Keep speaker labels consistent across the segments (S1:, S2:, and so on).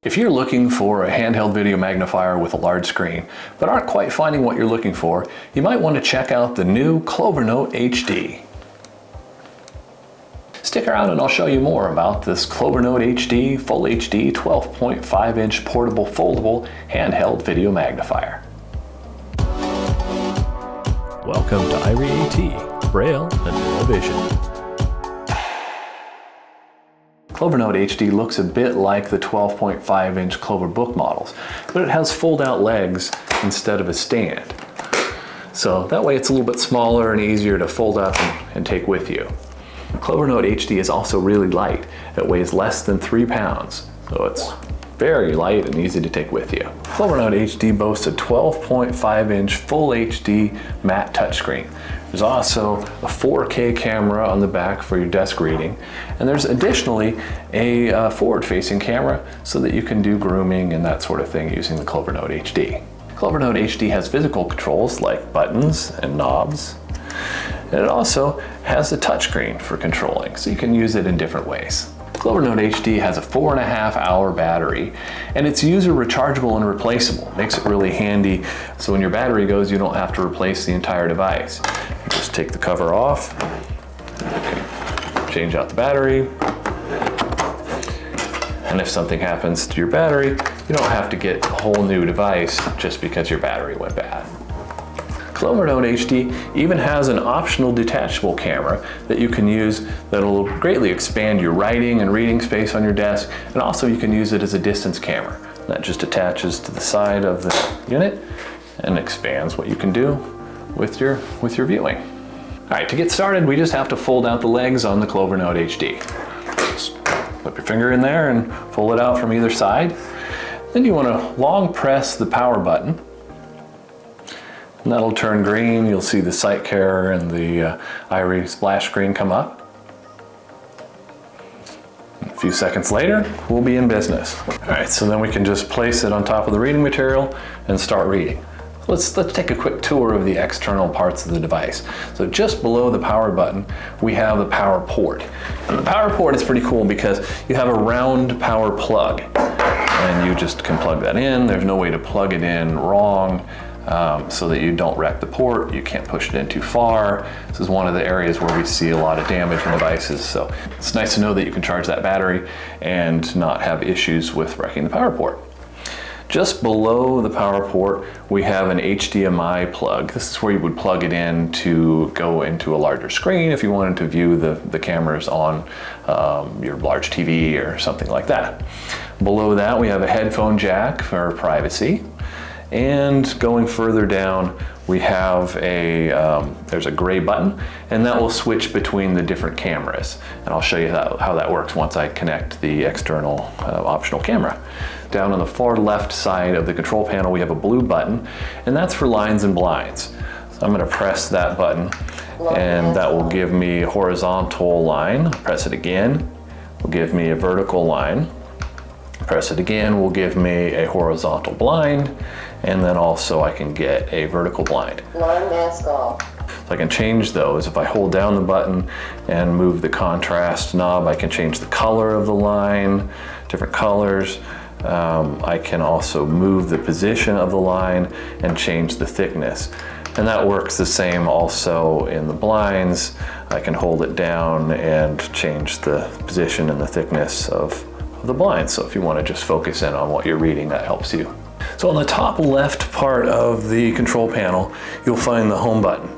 S1: If you're looking for a handheld video magnifier with a large screen, but aren't quite finding what you're looking for, you might want to check out the new CloverNote HD. Stick around and I'll show you more about this CloverNote HD Full HD 12.5-inch portable foldable handheld video magnifier.
S2: Welcome to Irie-AT, Braille and Low Vision.
S1: CloverNote HD looks a bit like the 12.5-inch Cloverbook models, but it has fold-out legs instead of a stand. So that way it's a little bit smaller and easier to fold up and take with you. CloverNote HD is also really light. It weighs less than 3 pounds, so it's very light and easy to take with you. CloverNote HD boasts a 12.5-inch Full HD matte touchscreen. There's also a 4K camera on the back for your desk reading, and there's additionally a forward-facing camera so that you can do grooming and that sort of thing using the CloverNote HD. CloverNote HD has physical controls like buttons and knobs, and it also has a touchscreen for controlling, so you can use it in different ways. CloverNote HD has a 4.5-hour battery, and it's user rechargeable and replaceable. Makes it really handy, so when your battery goes, you don't have to replace the entire device. You just take the cover off, and you can change out the battery, and if something happens to your battery, you don't have to get a whole new device just because your battery went bad. CloverNote HD even has an optional detachable camera that you can use that will greatly expand your writing and reading space on your desk, and also you can use it as a distance camera. That just attaches to the side of the unit and expands what you can do with your viewing. All right, to get started, we just have to fold out the legs on the CloverNote HD. Just put your finger in there and fold it out from either side. Then you want to long press the power button. And that'll turn green. You'll see the sight care and the Irie splash screen come up. A few seconds later, we'll be in business. All right, so then we can just place it on top of the reading material and start reading. Let's take a quick tour of the external parts of the device. So just below the power button, we have the power port. And the power port is pretty cool because you have a round power plug, and you just can plug that in. There's no way to plug it in wrong. So that you don't wreck the port. You can't push it in too far. This is one of the areas where we see a lot of damage in devices, so it's nice to know that you can charge that battery and not have issues with wrecking the power port. Just below the power port, we have an HDMI plug. This is where you would plug it in to go into a larger screen if you wanted to view the cameras on your large TV or something like that. Below that, we have a headphone jack for privacy. And going further down, we have there's a gray button, and that will switch between the different cameras. And I'll show you how that works once I connect the external optional camera. Down on the far left side of the control panel, we have a blue button, and that's for lines and blinds. So I'm gonna press that button, and that will give me a horizontal line. Press it again, will give me a vertical line. Press it again, will give me a horizontal blind, and then also I can get a vertical blind.
S3: Line mask off.
S1: So I can change those. If I hold down the button and move the contrast knob, I can change the color of the line, different colors. I can also move the position of the line and change the thickness. And that works the same also in the blinds. I can hold it down and change the position and the thickness of the blind. So if you want to just focus in on what you're reading, that helps you. So on the top left part of the control panel, you'll find the home button.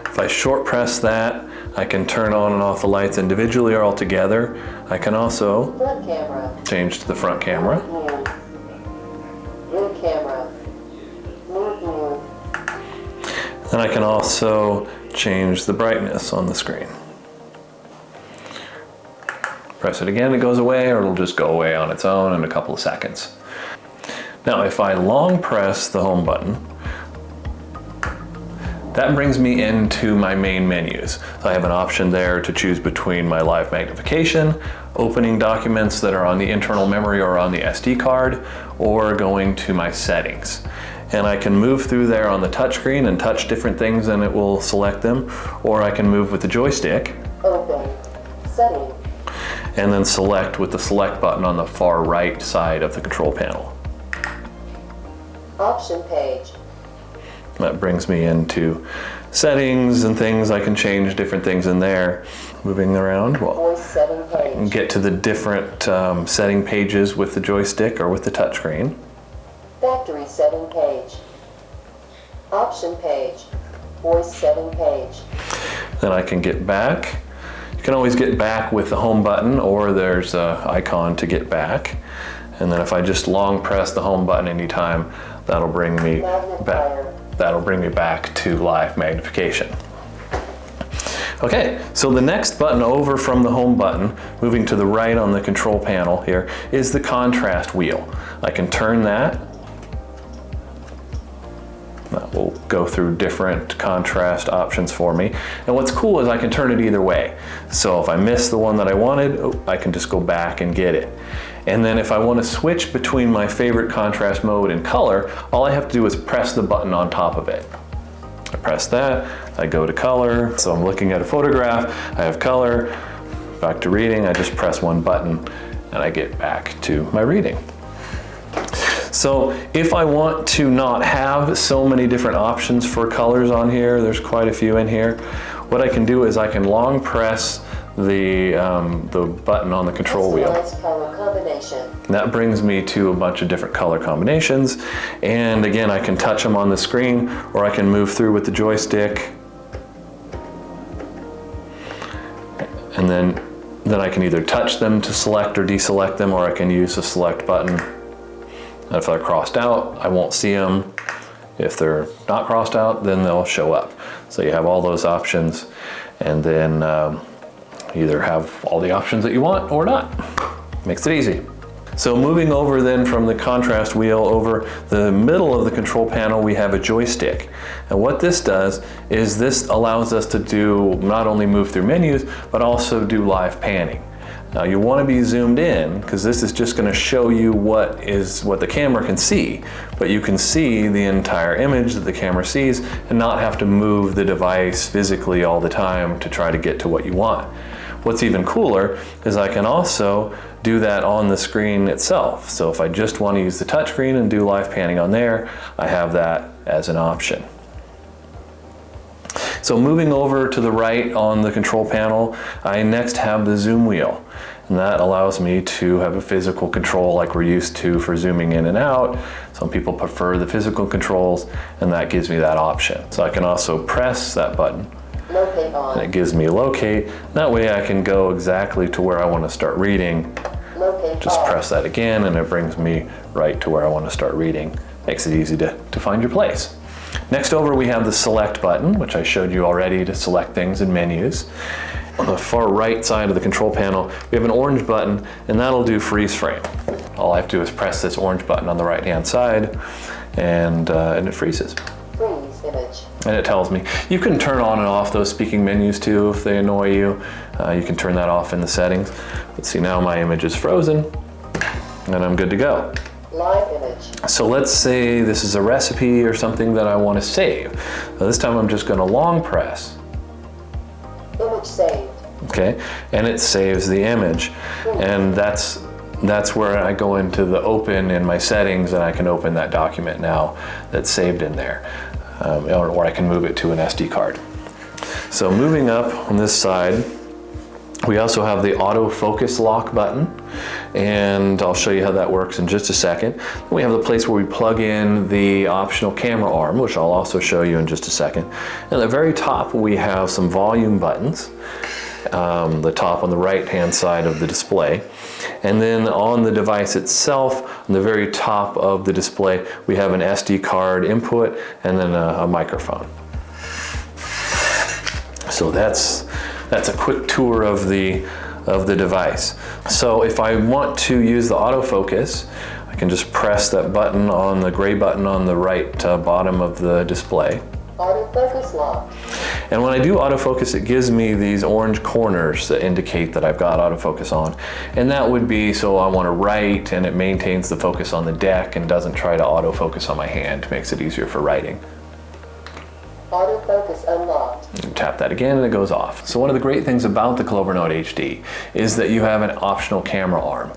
S1: If I short press that, I can turn on and off the lights individually or all together. I can also
S3: front camera.
S1: Change to the front camera.
S3: Rear camera.
S1: Then I can also change the brightness on the screen. Press it again, it goes away, or it'll just go away on its own in a couple of seconds. Now, if I long press the home button, that brings me into my main menus. So I have an option there to choose between my live magnification, opening documents that are on the internal memory or on the SD card, or going to my settings. And I can move through there on the touchscreen and touch different things and it will select them, or I can move with the joystick.
S3: Open. Setting.
S1: and then select with the select button on the far right side of the control panel.
S3: Option page.
S1: That brings me into settings and things. I can change different things in there. Moving around, well,
S3: Voice setting
S1: I can
S3: page.
S1: get to the different setting pages with the joystick or with the touchscreen.
S3: Factory setting page. Option page. Voice setting page.
S1: Then I can get back. You can always get back with the home button, or there's an icon to get back. And then if I just long press the home button anytime, that'll bring me back.
S3: Magnifier.
S1: That'll bring me back to live magnification. Okay, so the next button over from the home button, moving to the right on the control panel here, is the contrast wheel. I can turn that. That will go through different contrast options for me. And what's cool is I can turn it either way. So if I miss the one that I wanted, I can just go back and get it. And then if I want to switch between my favorite contrast mode and color, all I have to do is press the button on top of it. I press that, I go to color. So I'm looking at a photograph, I have color, back to reading, I just press one button and I get back to my reading. So if I want to not have so many different options for colors on here, there's quite a few in here, what I can do is I can long press the button on the control wheel.
S3: Customize color combination.
S1: And that brings me to a bunch of different color combinations. And again, I can touch them on the screen, or I can move through with the joystick. And then I can either touch them to select or deselect them, or I can use the select button. If they're crossed out, I won't see them. If they're not crossed out, then they'll show up. So you have all those options, and then either have all the options that you want or not. Makes it easy. So moving over then from the contrast wheel over the middle of the control panel, we have a joystick. And what this does is this allows us to do not only move through menus, but also do live panning. Now you want to be zoomed in, because this is just going to show you what the camera can see, but you can see the entire image that the camera sees and not have to move the device physically all the time to try to get to what you want. What's even cooler is I can also do that on the screen itself. So if I just want to use the touchscreen and do live panning on there, I have that as an option. So moving over to the right on the control panel, I next have the zoom wheel. And that allows me to have a physical control like we're used to for zooming in and out. Some people prefer the physical controls, and that gives me that option. So I can also press that button.
S3: Locate on.
S1: And it gives me locate. That way I can go exactly to where I want to start reading.
S3: Locate
S1: Just
S3: off.
S1: press that again and it brings me right to where I want to start reading. Makes it easy to find your place. Next over we have the select button, which I showed you already to select things in menus. On the far right side of the control panel, we have an orange button, and that'll do freeze frame. All I have to do is press this orange button on the right hand side and it freezes.
S3: Freeze image.
S1: And it tells me. You can turn on and off those speaking menus too if they annoy you. You can turn that off in the settings. Let's see, now my image is frozen and I'm good to go.
S3: Live image.
S1: So let's say this is a recipe or something that I want to save. Now this time I'm just going to long press.
S3: Image saved.
S1: Okay, and it saves the image. And that's where I go into the open in my settings, and I can open that document now that's saved in there. Or I can move it to an SD card. So moving up on this side, we also have the autofocus lock button, and I'll show you how that works in just a second. We have the place where we plug in the optional camera arm, which I'll also show you in just a second. And at the very top, we have some volume buttons, the top on the right-hand side of the display. And then on the device itself, on the very top of the display, we have an SD card input and then a microphone. So that's a quick tour of the device. So if I want to use the autofocus, I can just press that button on the gray button on the right bottom of the display.
S3: Autofocus lock.
S1: And when I do autofocus, it gives me these orange corners that indicate that I've got autofocus on. And that would be so I want to write and it maintains the focus on the deck and doesn't try to autofocus on my hand. Makes it easier for writing.
S3: Autofocus unlocked.
S1: You tap that again and it goes off. So one of the great things about the CloverNote HD is that you have an optional camera arm.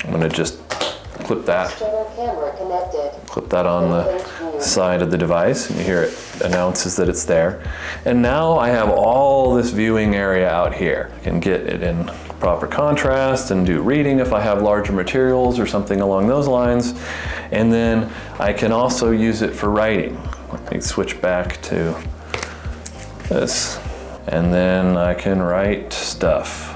S1: I'm going to just clip that.
S3: External camera connected.
S1: Clip that on the side of the device, and you hear it announces that it's there. And now I have all this viewing area out here. I can get it in proper contrast and do reading if I have larger materials or something along those lines. And then I can also use it for writing. Let me switch back to this. And then I can write stuff.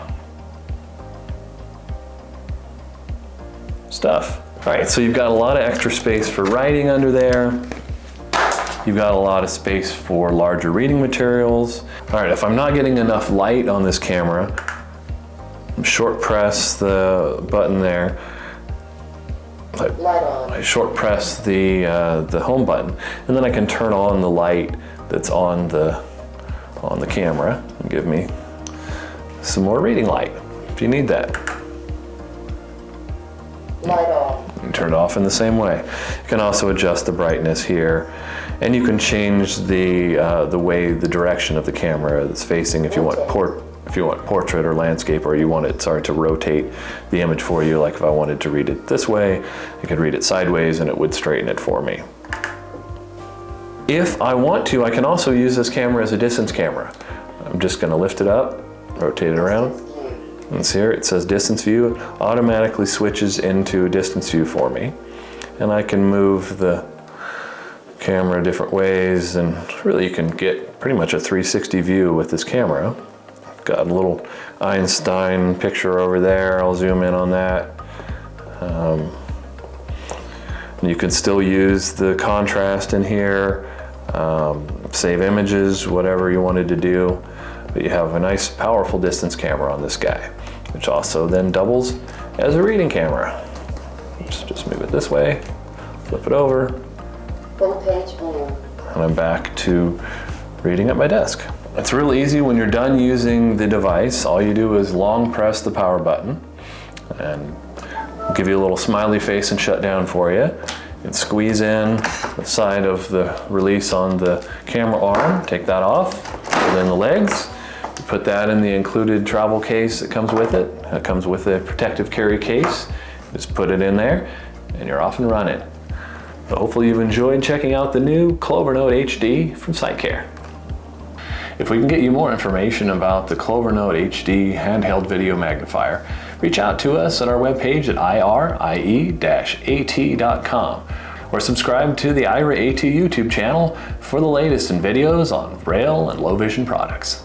S1: All right, so you've got a lot of extra space for writing under there. You've got a lot of space for larger reading materials. All right, if I'm not getting enough light on this camera, short press the button there. I short press the home button, and then I can turn on the light that's on the camera and give me some more reading light if you need that.
S3: Light off.
S1: You can turn it off in the same way. You can also adjust the brightness here, and you can change the way the direction of the camera is facing if you want portrait or landscape, or you want it to rotate the image for you. Like if I wanted to read it this way, I could read it sideways and it would straighten it for me. If I want to, I can also use this camera as a distance camera. I'm just going to lift it up, rotate it around. And see here, it says distance view. It automatically switches into distance view for me. And I can move the camera different ways, and really you can get pretty much a 360 view with this camera. I've got a little Einstein picture over there. I'll zoom in on that. You can still use the contrast in here, save images, whatever you wanted to do. But you have a nice, powerful distance camera on this guy, which also then doubles as a reading camera. Just move it this way, flip it over,
S3: Full page view.
S1: and I'm back to reading at my desk. It's real easy when you're done using the device. All you do is long press the power button, and give you a little smiley face and shut down for you. You can squeeze in the side of the release on the camera arm, take that off, pull in the legs. Put that in the included travel case that comes with it. It comes with a protective carry case. Just put it in there and you're off and running. So hopefully you've enjoyed checking out the new CloverNote HD from SiteCare. If we can get you more information about the CloverNote HD handheld video magnifier, reach out to us at our webpage at irie-at.com, or subscribe to the Irie-AT YouTube channel for the latest in videos on braille and low vision products.